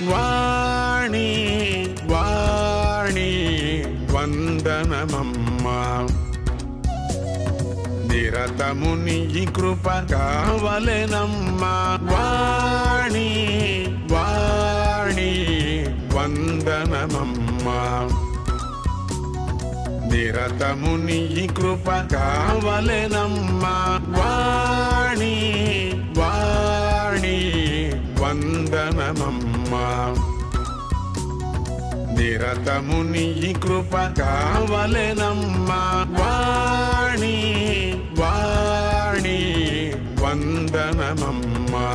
వాణి వాణి వందనమమ్మా, నిరతము నీ కృప కావలెనమ్మా. వాణి వాణి వందనమమ్మా, నిరతము నీ కృప కావలెనమ్మా. వాణి వాణి వందనమమ్మా, నిరతము నీ కృప కావలెనమ్మా. వాణి వాణి వందనమమ్మా.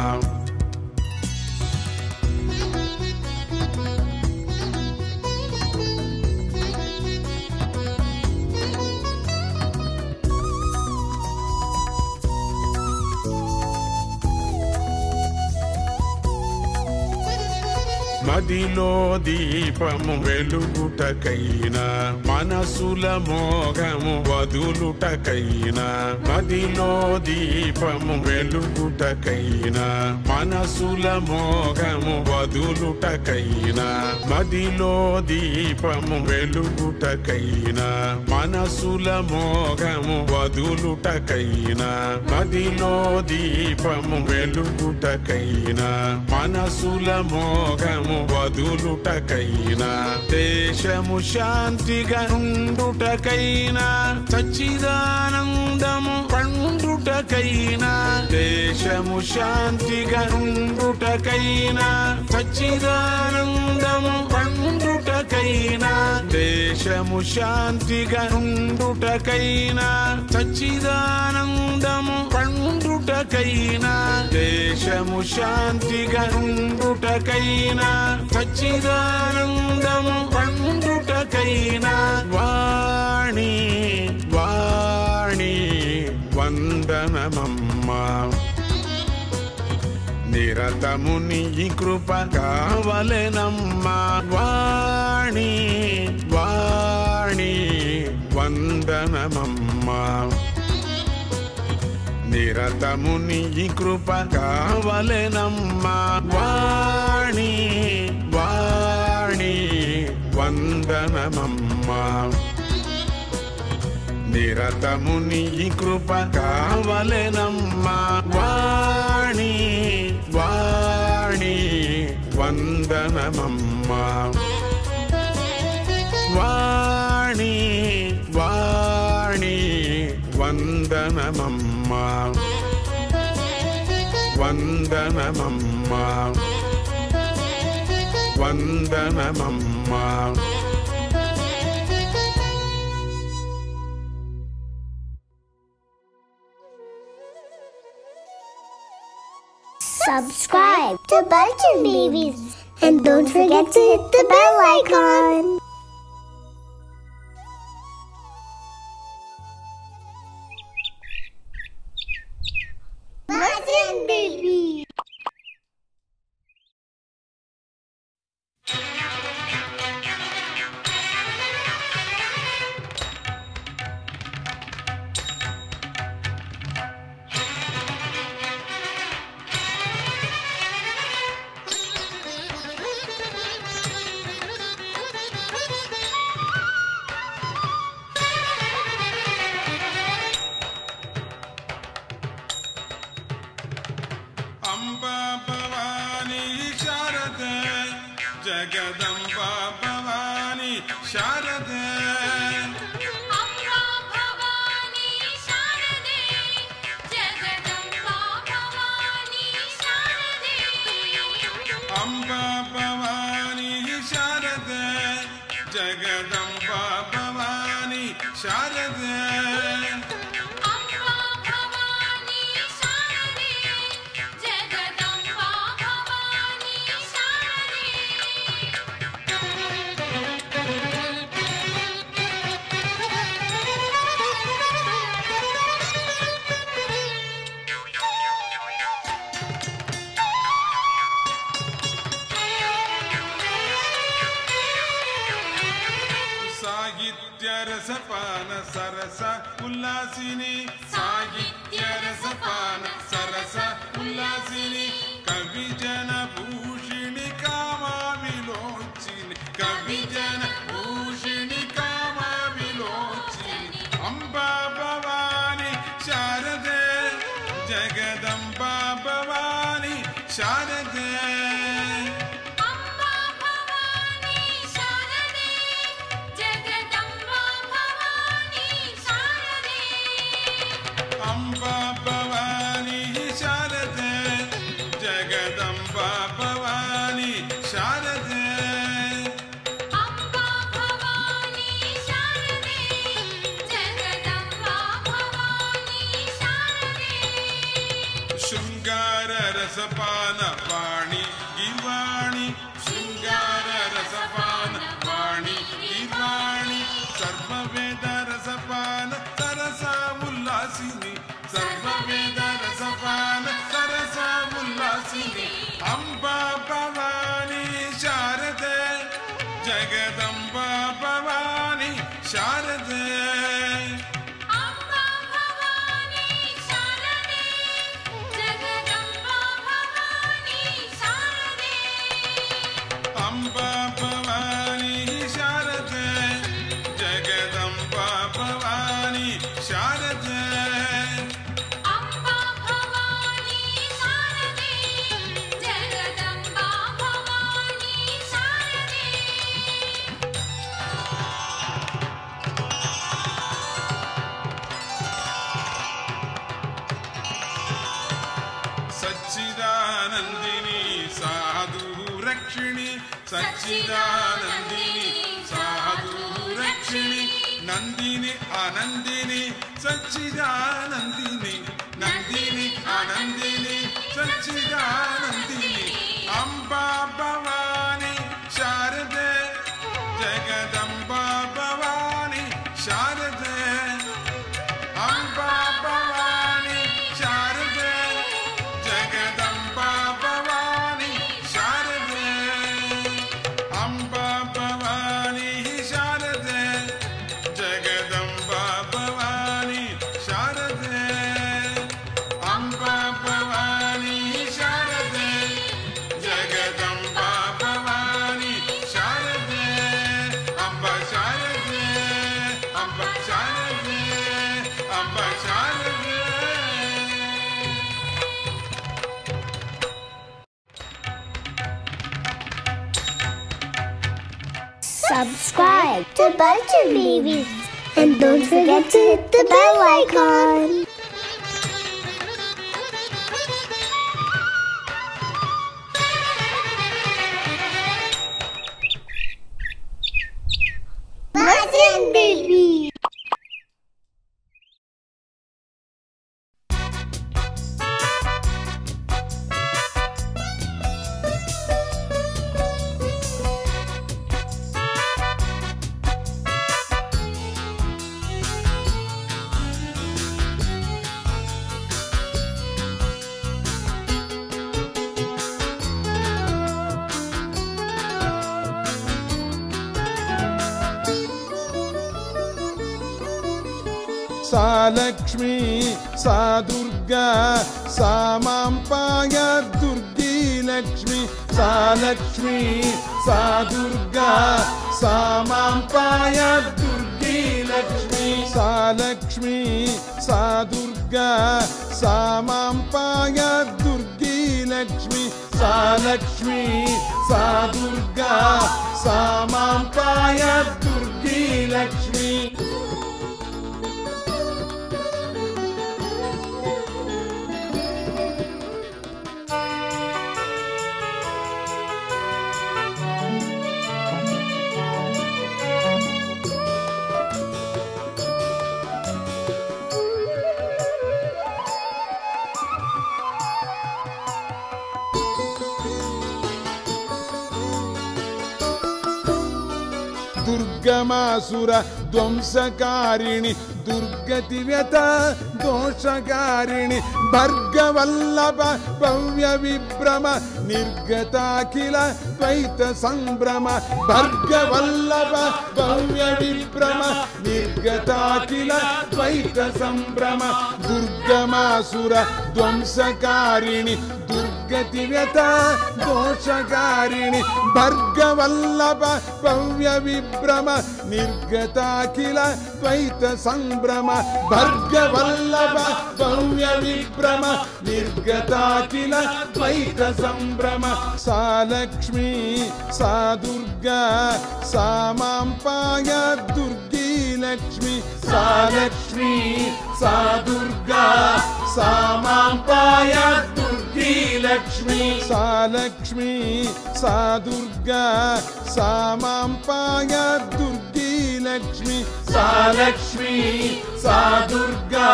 మదిలో దీపము వెలుగుటకైనా, మనసుల మోగము వదులుటకైనా. మదిలో దీపము వెలుగుటకైనా, మనసుల మోగము వదులుటకైనా. మదిలో దీపము వెలుగుటకైనా, మనసుల మోగము వదులుటకైనా. మదిలో దీపము వెలుగుటకైనా, మనసుల మోగము వదులుటకైనా. దేశము శాంతిగా ఉండుటకైనా, సచ్చిదానందము పండుటకైనా. దేశము శాంతిగా ఉండుటకైనా, సచ్చిదానందము పండుటకైనా. దేశము శాంతిగా ఉండుటకైనా, సచ్చిదానందము పండుటకైనా. దేశము శాంతిగా ఉండుటకైనా, సచ్చిదానందము పండుటకైనా. వాణి వాణి వందనమమ్మా, నిరతము నీ కృప కావలెనమ్మా. వాణి వాణి వందనమమ్మా, నిరతము నీ కృప కావలెనమ్మా. వాణి వాణి వందనమమ్మా, నిరతము నీ కృప కావలెనమ్మా. వాణి వాణి వందనమమ్మా. వాణి వాణి వందనమమ్మా, వందనమమ్మా, వందనమమ్మా. Subscribe to Bulletin Babies and don't forget to hit the bell icon. Bulletin Baby. Amba Bhavani शारदे, जगदंबा भवानी शारदे. अंबा भवानी शारदे, जगदंबा भवानी शारदे. अंबा भवानी शारदे, जगदंबा भवानी शारदे. अंबा भवानी शारदे, ಉಲ್ಲಾಸಿನಿ ಸಾಹಿತ್ಯ ರಸಪಾನ ಸರಸ ಉಲ್ಲಾಸಿನಿ ಕವಿಜನ ಭೂಷಿಣಿ ಕಾಮಾವಿಲೋಚಿನಿ ಕವಿಜನ ಭೂಷಿಣಿ ಕಾಮಾವಿಲೋಚಿನಿ ಅಂಬಾ ಭವಾನಿ ಶಾರದೆ ಜಗದಂಬಾ ಭವಾನಿ ಶಾರದೆ ಅಂಬಾ ಭವಾನಿ ಶಾರದೆ ಜಗದಂಬಾ ಭವಾನಿ ಶಾರದೆ ಅಂಬಾ ಭವಾನಿ ಶಾರದೆ ಜಗದಂಬಾ ಭವಾನಿ ಶಾರದೆ ಶೃಂಗಾರ ರಸಪಾನ ವಾಣಿ ಗಿರ್ವಾಣಿ ಶೃಂಗಾರ ರಸಪಾನ ವಾಣಿ ಗಿರ್ವಾಣಿ ಸರ್ವವೇದ ರಸಪಾನ ಸರಸ ಉಲ್ಲಾಸಿನಿ ಸರ್ವವೇದ ರಸಪಾನ ಸರಸ ಉಲ್ಲಾಸಿನಿ ಅಂಬಾ ಭವಾನಿ ಶಾರದೆ ಜಗದಂಬಾ ಭವಾನಿ ಶಾರದೆ ಅಂಬಾ ಭವಾನಿ ಶಾರದೆ ಜಗದಂಬಾ ಭವಾನಿ ಶಾರದೆ ಅಂಬಾ ಭವಾನಿ ಶಾರದೆ ಜಗದಂಬಾ ಭವಾನಿ ಶಾರದೆ ಅಂಬಾ ಭವಾನಿ ಶಾರದೆ ಜಗದಂಬಾ ಭವಾನಿ ಶಾರದೆ ಸಚ್ಚಿದಾನಂದಿನಿ ಸಾಧು ರಕ್ಷಿಣಿ ಸಚ್ಚಿದಾನಂದಿನಿ ಸಾಧು ರಕ್ಷಿಣಿ ನಂದಿನಿ ಆನಂದಿನಿ ಸಚ್ಚಿದಾನಂದಿನಿ ನಂದಿನಿ ಆನಂದಿನಿ ಸಚ್ಚಿದಾನಂದಿನಿ ಅಂಬಾ ಭವಾನಿ ಶಾರದೆ ಜಗದಂಬಾ ಭವಾನಿ ಶಾರದೆ ಅಂಬಾ ಭವಾನಿ ಶಾರದೆ ಜಗದಂಬಾ ಭವಾನಿ ಶಾರದೆ ಅಂಬಾ ಭವಾನಿ ಶಾರದೆ ಜಗದಂಬಾ ಭವಾನಿ ಶಾರದೆ ಅಂಬಾ ಭವಾನಿ ಶಾರದೆ ಜಗದಂಬಾ ಭವಾನಿ ಶಾರದೆ ಅಂಬಾ ಶಾರದೆ ಅಂಬಾ ಶಾರದೆ ಅಂಬಾ ಶಾರದೆ Subscribe to Belgian Babies and don't forget to hit the bell icon. Belgian Babies. सा लक्ष्मी सा दुर्गा सा मां पायात् दुर्गी लक्ष्मी सा लक्ष्मी सा दुर्गा सा मां पायात् दुर्गी लक्ष्मी सा लक्ष्मी सा दुर्गा सा मां पायात् दुर्गी लक्ष्मी सा लक्ष्मी सा दुर्गा सा मां पायात् दुर्गी लक्ष्मी दुर्गमासुर ध्वंसकारिणि दुर्गतिव्यत दोषकारिणि भर्गवल्लभ भव्य विभ्रम निर्गताखिल द्वैत संभ्रम भर्गवल्लभ भव्य विभ्रम निर्गताखिल द्वैत संभ्रम दुर्गमासुर ध्वंसकारिणि दुर्गतिव्यत दोषकारिणि भर्गवल्लभ भव्य विभ्रम निर्गताखिल द्वैत संभ्रम भर्गवल्लभ भव्य विभ्रम निर्गताखिल द्वैत संभ्रम सा लक्ष्मी सा दुर्गा सा मां पायात् दुर्गी लक्ष्मी सा लक्ष्मी सा दुर्गा सा मां पायात् दुर्गी लक्ष्मी सा लक्ष्मी सा दुर्गा सा मां पायात् दुर्गी लक्ष्मी सा लक्ष्मी सा दुर्गा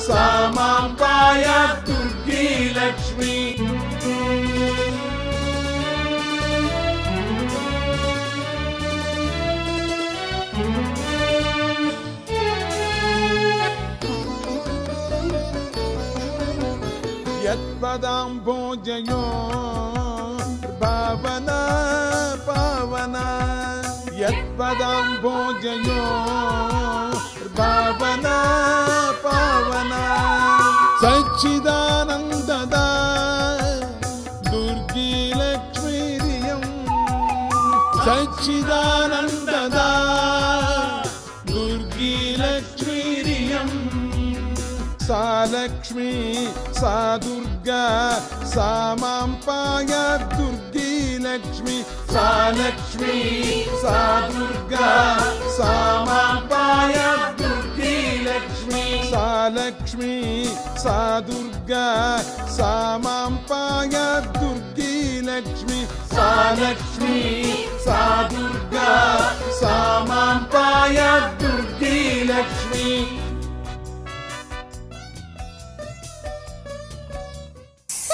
सा मां पायात् दुर्गी लक्ष्मी यत्पदाम्भोजयो भावना पावना यत्पदाम्भोजयो भावना पावना सच्चिदानन्ददा दुर्गी लक्ष्मीरियं सच्चिदानन्ददा दुर्गी लक्ष्मीरियं सा लक्ष्मी सा दुर्गा सा मां पायात् दुर्गी लक्ष्मी सा लक्ष्मी सा दुर्गा सा मां पायात् दुर्गी लक्ष्मी सा लक्ष्मी सा दुर्गा सा मां पायात् दुर्गी लक्ष्मी सा लक्ष्मी सा दुर्गा सा मां पायात् दुर्गी Lakshmi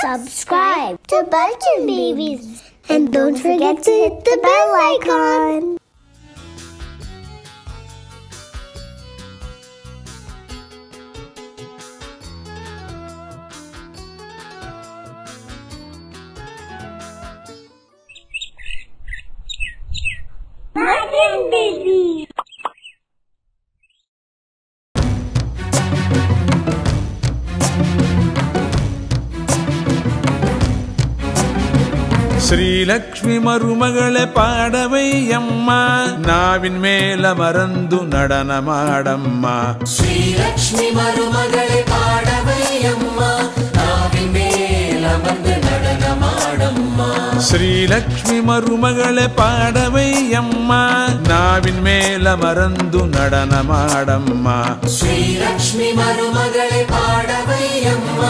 Subscribe to Belgian Babies and don't forget to hit the bell icon. Belgian Babies. Sreelakshmi मरुमगळे पाडवैयम्म नाविन मेल मरंदु नडनमाडम्म श्रीलक्ष्मी मरुमगळे पाडवैयम्म नाविन मेल मरंदु नडनमाडम्म श्रीलक्ष्मी मरुमगळे पाडवैयम्म नाविन मेल मरंदु नडनमाडम्म श्रीलक्ष्मी मरुमगळे पाडवैयम्म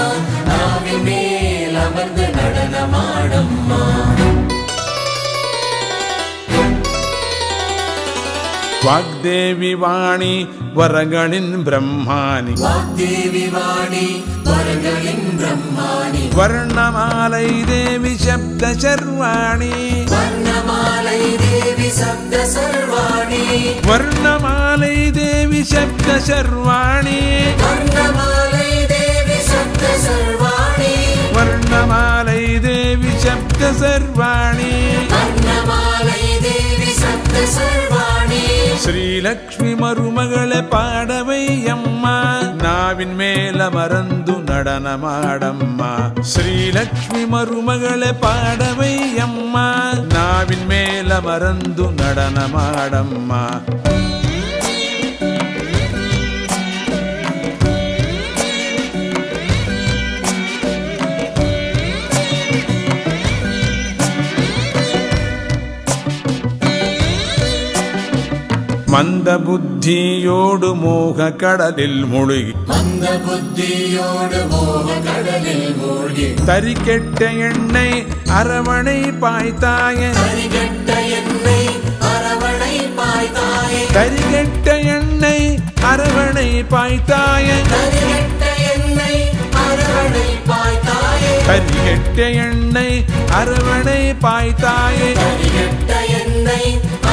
नाविन मेल मरंदु नडनमाडम्म वाग्देवी वाणी वरगणिन् ब्रह्माणि वाग्देवी वाणी वरगणिन् ब्रह्माणि वर्णमालै देवी शब्द सर्वाणि वर्णमालै देवी शब्द सर्वाणि वर्णमालै देवी शब्द सर्वाणि वर्णमालै देवी शब्द सर्वाणि वर्णमालै देवी शब्द सर्वाणि वर्णमालै देवी शब्द सर्वाणि श्रीलक्ष्मी मरुमगळे पाडवैयम्म नाविन मेल मरंदु नडनमाडम्म श्रीलक्ष्मी मरुमगळे पाडवैयम्म नाविन मेल मरंदु नडनमाडम्म मंदबुद्धियोडु मोह कडलिल मुळुगि मंदबुद्धियोडु मोह कडलिल मुळुगि तरिकेट्ट एण्णै अरवणै पाय्ताय तरिकेट्ट एण्णै अरवणै पाय्ताय तरिकेट्ट एण्णै अरवणै पाय्ताय तरिकेट्ट एण्णै अरवणै पाय्ताय तरिकेट्ट एण्णै अरवणै पाय्ताय तरिकेट्ट एण्णै என்னை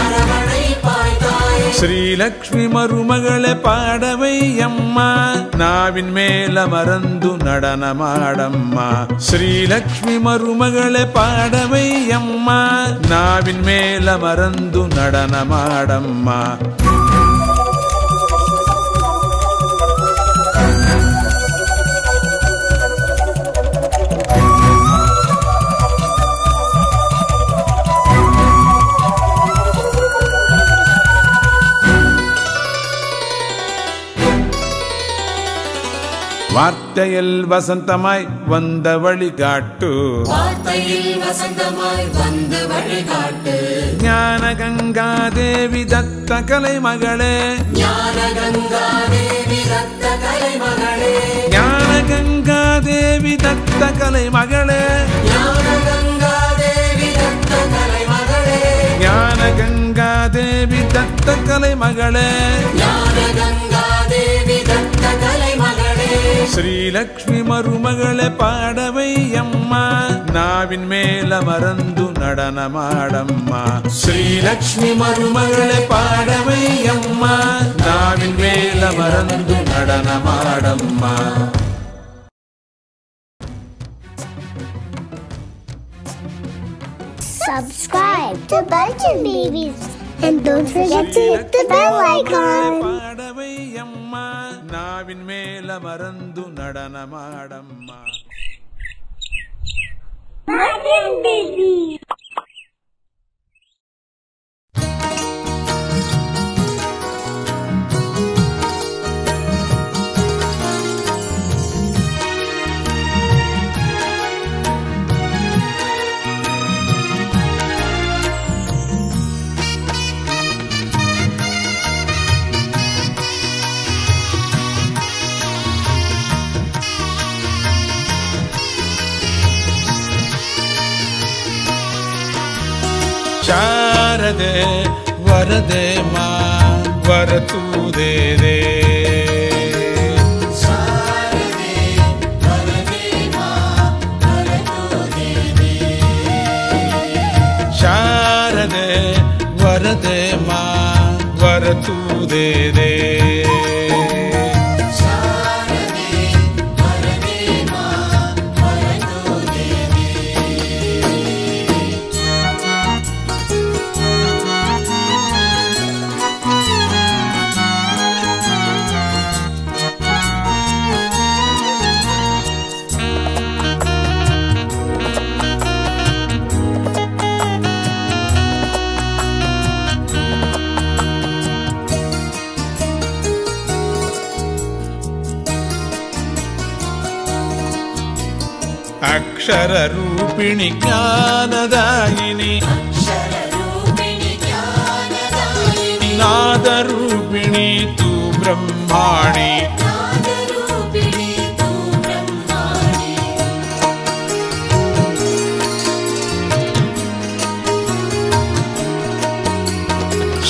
அரவணை பாய்த்தாயே ஸ்ரீலக்ஷ்மி மருமகளே பாடவையம்மா நாவின் மேல மறந்து நடனமாடம்மா ஸ்ரீலக்ஷ்மி மருமகளே பாடவையம்மா நாவின் மேல மறந்து நடனமாடம்மா வார்த்தையில் வசந்தமாய் வந்த வழிகாட்டு வார்த்தையில் வசந்தமாய் வந்து வழிகாட்டு ஞான கங்காதேவி தத்த கலை மகளே ஞான கங்காதேவி தத்த கலை மகளே ஞான கங்காதேவி தத்த கலை மகளே ஞான கங்காதேவி தத்த கலை மகளே ஞான கங்காதேவி தத்த கலை மகளே ஞான கங்காதேவி தத்த கலை மகளே ஸ்ரீலக்ஷ்மி மருமகளே பாடவையம்மா நாவின் மேல மறந்து நடனமாடம்மா ஸ்ரீலக்ஷ்மி மருமகளே பாடவையம்மா நாவின் மேல மறந்து நடனமாடம்மா Subscribe to Belgian Babies and don't forget to hit the bell icon. பாடவையம்மா நாவின் மேல மறந்து நடனமாடம்மா Belgian Babies. ಶಾರದೆ ವರದೆ ಮಾ ವರತುದೇ ದೇ ಶಾರದೆ ವರದೆ ಮಾ ವರತುದೇ ದೇ ಅಕ್ಷರ ರೂಪಿಣಿ ಜ್ಞಾನದಾಯಿನಿ ನಾದ ರೂಪಿಣಿ ತು ಬ್ರಹ್ಮಾಣಿ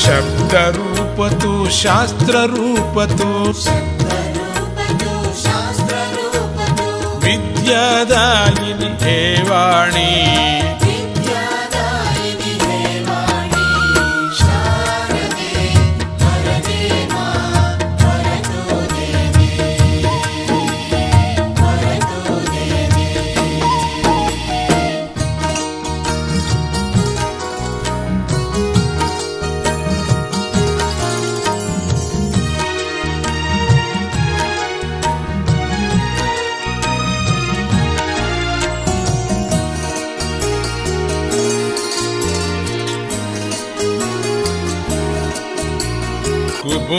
ಶಬ್ದ ರೂಪ ತು ಶಾಸ್ತ್ರ ರೂಪ ತು ವಿದ್ಯಾದಾಯಿನಿ ಹೇವಾಣಿ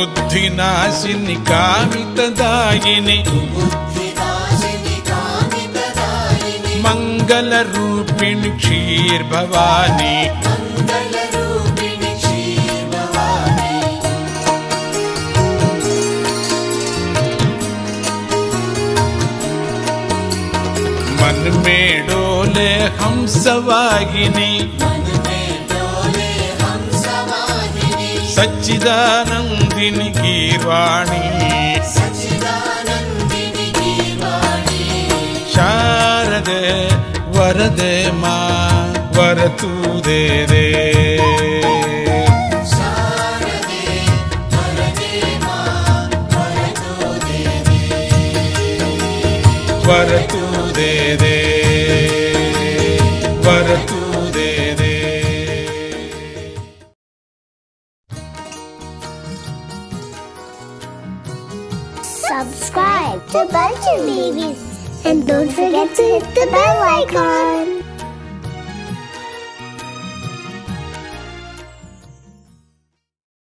ಕುಬುದ್ಧಿನಾಶಿನಿ ಕಾಮಿತದಾಯಿನಿ ಮಂಗಲ ರೂಪಿಣಿ ಕ್ಷೀರ್ ಭವಾನಿ मन में डोले हंसवाहिनी सच्चिदानंदिनी गीर्वाणी शारदे वरदे मां वर तू दे दे शारदे वरदे मां वर तू दे दे वर तू दे दे वर तू दे दे Subscribe to Bunch of Babies and don't forget to hit the bell icon.